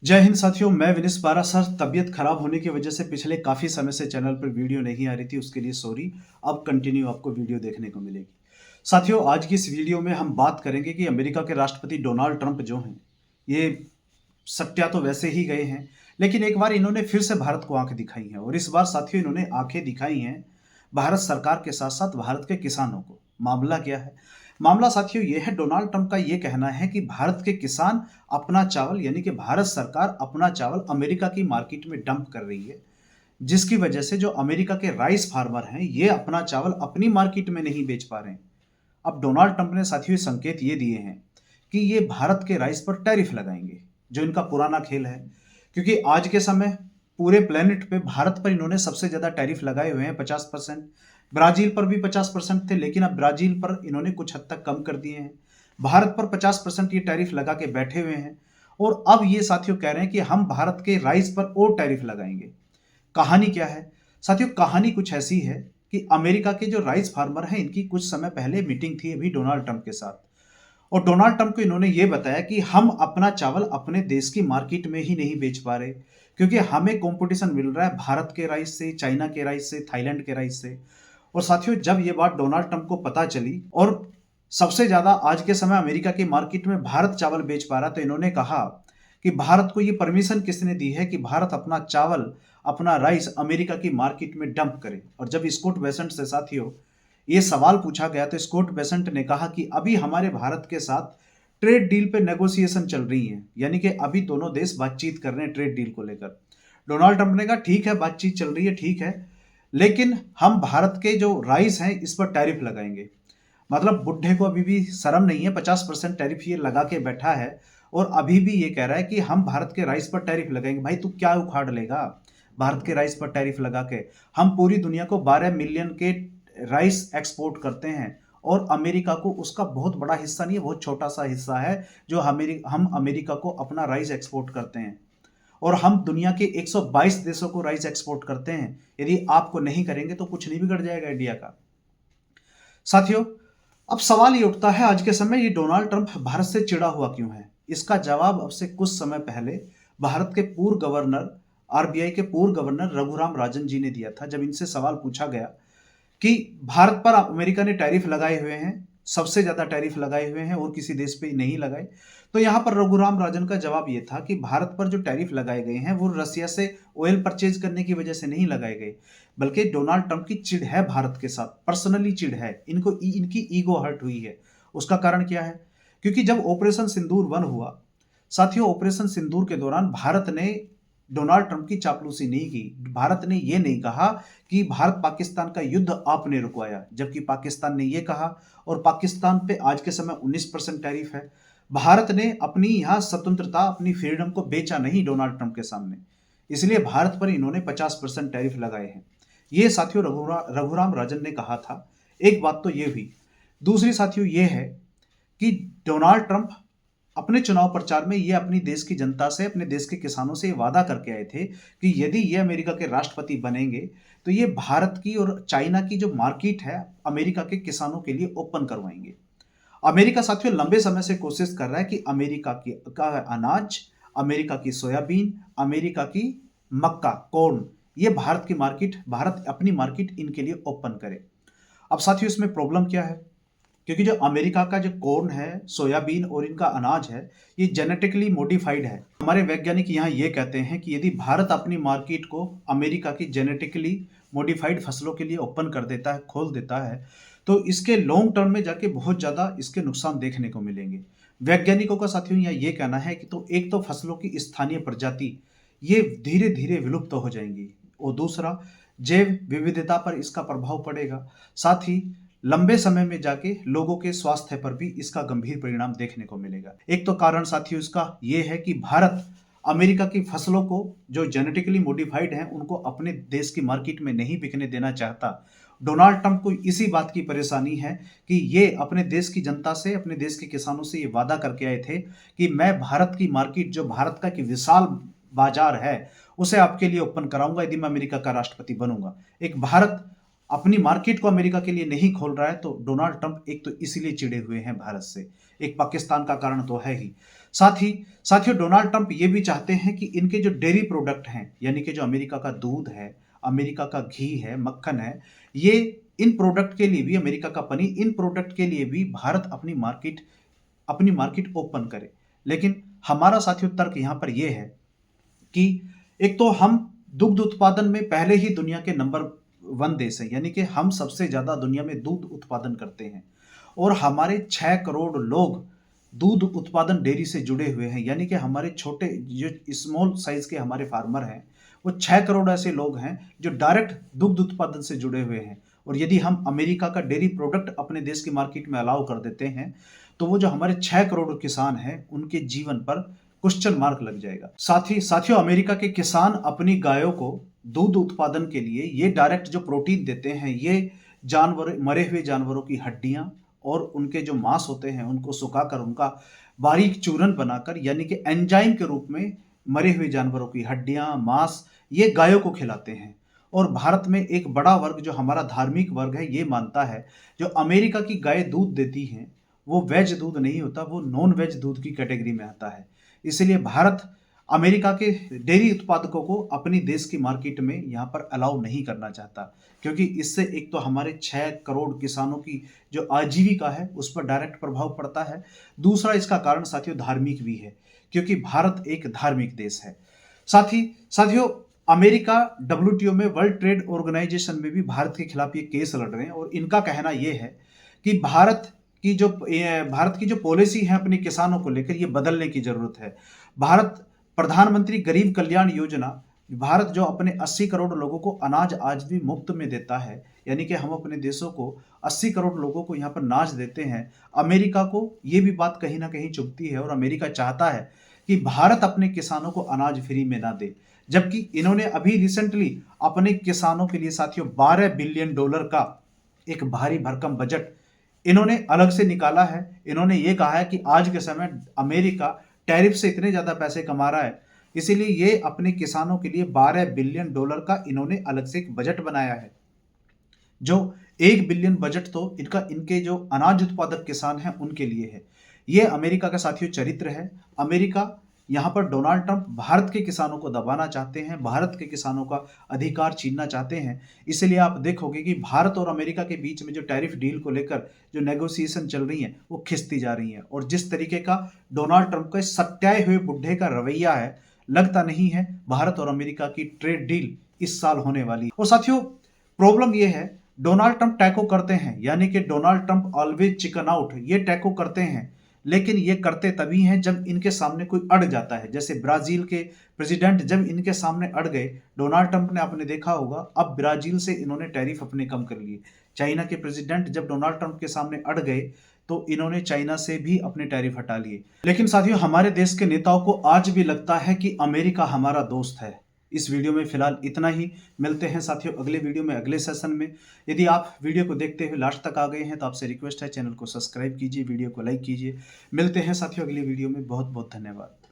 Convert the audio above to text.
जय हिंद साथियों, मैं विनिस बारा सर। तबीयत खराब होने की वजह से पिछले काफ़ी समय से चैनल पर वीडियो नहीं आ रही थी, उसके लिए सॉरी। अब कंटिन्यू आपको वीडियो देखने को मिलेगी। साथियों, आज की इस वीडियो में हम बात करेंगे कि अमेरिका के राष्ट्रपति डोनाल्ड ट्रंप जो हैं, ये सट्टा तो वैसे ही गए हैं, लेकिन एक बार इन्होंने फिर से भारत को आंख दिखाई है। और इस बार साथियों इन्होंने आंखें दिखाई हैं भारत सरकार के साथ साथ भारत के किसानों को। मामला क्या है? मामला साथियों ये है, डोनाल्ड ट्रंप का ये कहना है कि भारत के किसान अपना चावल यानी कि भारत सरकार अपना चावल अमेरिका की मार्केट में डंप कर रही है, जिसकी वजह से जो अमेरिका के राइस फार्मर हैं ये अपना चावल अपनी मार्केट में नहीं बेच पा रहे हैं। अब डोनाल्ड ट्रंप ने साथियों संकेत ये दिए हैं कि ये भारत के राइस पर टैरिफ लगाएंगे, जो इनका पुराना खेल है। क्योंकि आज के समय पूरे प्लेनेट पे भारत पर इन्होंने सबसे ज्यादा टैरिफ लगाए हुए हैं 50%। ब्राजील पर भी 50% थे, लेकिन अब ब्राजील पर इन्होंने कुछ हद तक कम कर दिए हैं। भारत पर 50% ये टैरिफ लगा के बैठे हुए हैं। और अब ये साथियों कह रहे हैं कि हम भारत के राइस पर और टैरिफ लगाएंगे। कहानी क्या है साथियों? कहानी कुछ ऐसी है कि अमेरिका के जो राइस फार्मर हैं इनकी कुछ समय पहले मीटिंग थी अभी डोनाल्ड ट्रंप के साथ। और डोनाल्ड ट्रंप को इन्होंने ये बताया कि हम अपना चावल अपने देश की मार्केट में ही नहीं बेच पा रहे, क्योंकि हमें कंपटीशन मिल रहा है भारत के राइस से, चाइना के राइस से, थाईलैंड के राइस से। और साथियों जब ये बात डोनाल्ड ट्रंप को पता चली और सबसे ज्यादा आज के समय अमेरिका की मार्केट में भारत चावल बेच पा रहा, तो इन्होंने कहा कि भारत को ये परमिशन किसने दी है कि भारत अपना चावल, अपना राइस अमेरिका की मार्केट में डंप करे। और जब स्कॉट बेसेंट से साथियों ये सवाल पूछा गया तो स्कॉट बेसेंट ने कहा कि अभी हमारे भारत के साथ ट्रेड डील पे नेगोशिएशन चल रही है, यानी कि अभी दोनों देश बातचीत कर रहे हैं ट्रेड डील को लेकर। डोनाल्ड ट्रंप ने कहा ठीक है, बातचीत चल रही है, ठीक है, लेकिन हम भारत के जो राइस हैं इस पर टैरिफ लगाएंगे। मतलब बुढ़े को अभी भी शर्म नहीं है, 50% टैरिफ ये लगा के बैठा है। और अभी भी ये कह रहा है कि हम भारत के राइस पर टैरिफ लगाएंगे। भाई तू क्या उखाड़ लेगा भारत के राइस पर टैरिफ लगा के? हम पूरी दुनिया को 12 मिलियन के राइस एक्सपोर्ट करते हैं और अमेरिका को उसका बहुत बड़ा हिस्सा नहीं है, बहुत छोटा सा हिस्सा है जो हम अमेरिका को अपना राइस एक्सपोर्ट करते हैं। और हम दुनिया के 122 देशों को राइस एक्सपोर्ट करते हैं। यदि आपको नहीं करेंगे तो कुछ नहीं बिगड़ जाएगा इंडिया का। साथियों अब सवाल ये उठता है आज के समय, ये डोनाल्ड ट्रंप भारत से चिढ़ा हुआ क्यों है? इसका जवाब अब से कुछ समय पहले भारत के पूर्व गवर्नर, आरबीआई के पूर्व गवर्नर रघुराम राजन जी ने दिया था। जब इनसे सवाल पूछा गया कि भारत पर अमेरिका ने टैरिफ लगाए हुए हैं, सबसे ज्यादा टैरिफ लगाए हुए हैं और किसी देश पे नहीं लगाए, तो यहां पर रघुराम राजन का जवाब यह था कि भारत पर जो टैरिफ लगाए गए हैं वो रसिया से ऑयल परचेज करने की वजह से नहीं लगाए गए, बल्कि डोनाल्ड ट्रंप की चिढ़ है भारत के साथ, पर्सनली चिढ़ है इनको, इनकी ईगो हर्ट हुई है। उसका कारण क्या है? क्योंकि जब ऑपरेशन सिंदूर 1 हुआ साथियों, ऑपरेशन सिंदूर के दौरान भारत ने डोनाल्ड ट्रंप की चापलूसी नहीं की। भारत ने यह नहीं कहा कि भारत पाकिस्तान का युद्ध आपने रुकवाया, जबकि पाकिस्तान ने यह कहा। और पाकिस्तान पे आज के समय 19% टैरिफ है। भारत ने अपनी यहां स्वतंत्रता, अपनी फ्रीडम को बेचा नहीं डोनाल्ड ट्रंप के सामने, इसलिए भारत पर इन्होंने 50% टैरिफ लगाए हैं। ये साथियों रघुराम राजन ने कहा था। एक बात तो ये हुई। दूसरी साथियों ये है कि डोनाल्ड ट्रंप अपने चुनाव प्रचार में ये अपनी देश की जनता से, अपने देश के किसानों से ये वादा करके आए थे कि यदि ये अमेरिका के राष्ट्रपति बनेंगे तो ये भारत की और चाइना की जो मार्केट है अमेरिका के किसानों के लिए ओपन करवाएंगे। अमेरिका साथियों लंबे समय से कोशिश कर रहा है कि अमेरिका की का अनाज, अमेरिका की सोयाबीन, अमेरिका की मक्का, कॉर्न, ये भारत की मार्केट, भारत अपनी मार्केट इनके लिए ओपन करे। अब साथियों इसमें प्रॉब्लम क्या है? क्योंकि जो अमेरिका का जो कॉर्न है, सोयाबीन और इनका अनाज है, ये जेनेटिकली मॉडिफाइड है। हमारे वैज्ञानिक यहाँ ये कहते हैं कि यदि भारत अपनी मार्केट को अमेरिका की जेनेटिकली मॉडिफाइड फसलों के लिए ओपन कर देता है, खोल देता है, तो इसके लॉन्ग टर्म में जाके बहुत ज़्यादा इसके नुकसान देखने को मिलेंगे। वैज्ञानिकों का साथियों यहाँ ये कहना है कि तो एक तो फसलों की स्थानीय प्रजाति ये धीरे धीरे विलुप्त हो जाएंगी, और दूसरा जैव विविधता पर इसका प्रभाव पड़ेगा। साथ ही लंबे समय में जाके लोगों के स्वास्थ्य पर भी इसका गंभीर परिणाम देखने को मिलेगा। एक तो कारण साथियों इसका यह है कि भारत अमेरिका की फसलों को जो जेनेटिकली मॉडिफाइड हैं उनको अपने देश की मार्केट में नहीं बिकने देना चाहता। डोनाल्ड ट्रंप को इसी बात की परेशानी है कि ये अपने देश की जनता से, अपने देश के किसानों से ये वादा करके आए थे कि मैं भारत की मार्केट, जो भारत का एक विशाल बाजार है, उसे आपके लिए ओपन कराऊंगा यदि मैं अमेरिका का राष्ट्रपति बनूंगा। एक भारत अपनी मार्केट को अमेरिका के लिए नहीं खोल रहा है, तो डोनाल्ड ट्रंप एक तो इसीलिए चिढ़े हुए हैं भारत से, एक पाकिस्तान का कारण तो है ही। साथ ही साथियों, डोनाल्ड ट्रंप ये भी चाहते हैं कि इनके जो डेयरी प्रोडक्ट हैं, यानी कि जो अमेरिका का दूध है, अमेरिका का घी है, मक्खन है, ये इन प्रोडक्ट के लिए भी, अमेरिका का पनीर, इन प्रोडक्ट के लिए भी भारत अपनी मार्केट ओपन करे। लेकिन हमारा साथियों तर्क यहां पर यह है कि एक तो हम दुग्ध उत्पादन में पहले ही दुनिया के नंबर 1 देश हैं, यानी कि हम सबसे ज्यादा दुनिया में दूध उत्पादन करते हैं, और हमारे 6 करोड़ लोग दूध उत्पादन डेयरी से जुड़े हुए हैं, यानी कि हमारे छोटे जो स्मॉल साइज के हमारे फार्मर हैं, वो 6 करोड़ ऐसे लोग हैं जो डायरेक्ट दुग्ध उत्पादन से जुड़े हुए हैं। और यदि हम अमेरिका का डेयरी प्रोडक्ट अपने देश की मार्केट में अलाउ कर देते हैं, तो वो जो हमारे 6 करोड़ किसान हैं, उनके जीवन पर क्वेश्चन मार्क लग जाएगा। साथ ही साथियों, अमेरिका के किसान अपनी गायों को दूध उत्पादन के लिए ये डायरेक्ट जो प्रोटीन देते हैं, ये जानवर, मरे हुए जानवरों की हड्डियां और उनके जो मांस होते हैं, उनको सुखाकर उनका बारीक चूरन बनाकर, यानी कि एंजाइम के रूप में मरे हुए जानवरों की हड्डियां, मांस, ये गायों को खिलाते हैं। और भारत में एक बड़ा वर्ग जो हमारा धार्मिक वर्ग है, ये मानता है जो अमेरिका की गाय दूध देती हैं, वो वेज दूध नहीं होता, वो नॉन वेज दूध की कैटेगरी में आता है। इसलिए भारत अमेरिका के डेयरी उत्पादकों को अपनी देश की मार्केट में यहाँ पर अलाउ नहीं करना चाहता, क्योंकि इससे एक तो हमारे 6 करोड़ किसानों की जो आजीविका है उस पर डायरेक्ट प्रभाव पड़ता है। दूसरा इसका कारण साथियों धार्मिक भी है, क्योंकि भारत एक धार्मिक देश है। साथ ही साथियों, अमेरिका WTO में, वर्ल्ड ट्रेड ऑर्गेनाइजेशन में भी भारत के खिलाफ ये केस लड़ रहे हैं, और इनका कहना यह है कि भारत की जो पॉलिसी है अपने किसानों को लेकर, ये बदलने की जरूरत है। भारत प्रधानमंत्री गरीब कल्याण योजना, भारत जो अपने 80 करोड़ लोगों को अनाज आज भी मुफ्त में देता है, यानी कि हम अपने देशों को 80 करोड़ लोगों को यहाँ पर अनाज देते हैं। अमेरिका को ये भी बात कहीं ना कहीं चुभती है, और अमेरिका चाहता है कि भारत अपने किसानों को अनाज फ्री में ना दे, जबकि इन्होंने अभी रिसेंटली अपने किसानों के लिए साथियों $12 बिलियन का एक भारी भरकम बजट इन्होंने अलग से निकाला है। इन्होंने ये कहा है कि आज के समय अमेरिका टैरिफ से इतने ज्यादा पैसे कमा रहा है, इसीलिए ये अपने किसानों के लिए $12 बिलियन का इन्होंने अलग से एक बजट बनाया है। जो 1 बिलियन बजट तो इनके जो अनाज उत्पादक किसान हैं उनके लिए है। ये अमेरिका का साथियों चरित्र है। अमेरिका यहाँ पर, डोनाल्ड ट्रंप भारत के किसानों को दबाना चाहते हैं, भारत के किसानों का अधिकार छीनना चाहते हैं। इसलिए आप देखोगे कि भारत और अमेरिका के बीच में जो टैरिफ डील को लेकर जो नेगोशिएशन चल रही है, वो खिंचती जा रही है। और जिस तरीके का डोनाल्ड ट्रंप का सत्याए हुए बुढ़े का रवैया है, लगता नहीं है भारत और अमेरिका की ट्रेड डील इस साल होने वाली है। और साथियों, प्रॉब्लम यह है, डोनाल्ड ट्रंप टैको करते हैं, यानी कि Donald Trump always chicken out, ये टैको करते हैं, लेकिन ये करते तभी हैं जब इनके सामने कोई अड़ जाता है। जैसे ब्राजील के प्रेसिडेंट जब इनके सामने अड़ गए, डोनाल्ड ट्रंप ने, आपने देखा होगा, अब ब्राजील से इन्होंने टैरिफ अपने कम कर लिए। चाइना के प्रेसिडेंट जब डोनाल्ड ट्रंप के सामने अड़ गए, तो इन्होंने चाइना से भी अपने टैरिफ हटा लिए। लेकिन साथियों, हमारे देश के नेताओं को आज भी लगता है कि अमेरिका हमारा दोस्त है। इस वीडियो में फिलहाल इतना ही। मिलते हैं साथियों अगले वीडियो में, अगले सेशन में। यदि आप वीडियो को देखते हुए लास्ट तक आ गए हैं, तो आपसे रिक्वेस्ट है, चैनल को सब्सक्राइब कीजिए, वीडियो को लाइक कीजिए। मिलते हैं साथियों अगली वीडियो में। बहुत बहुत धन्यवाद।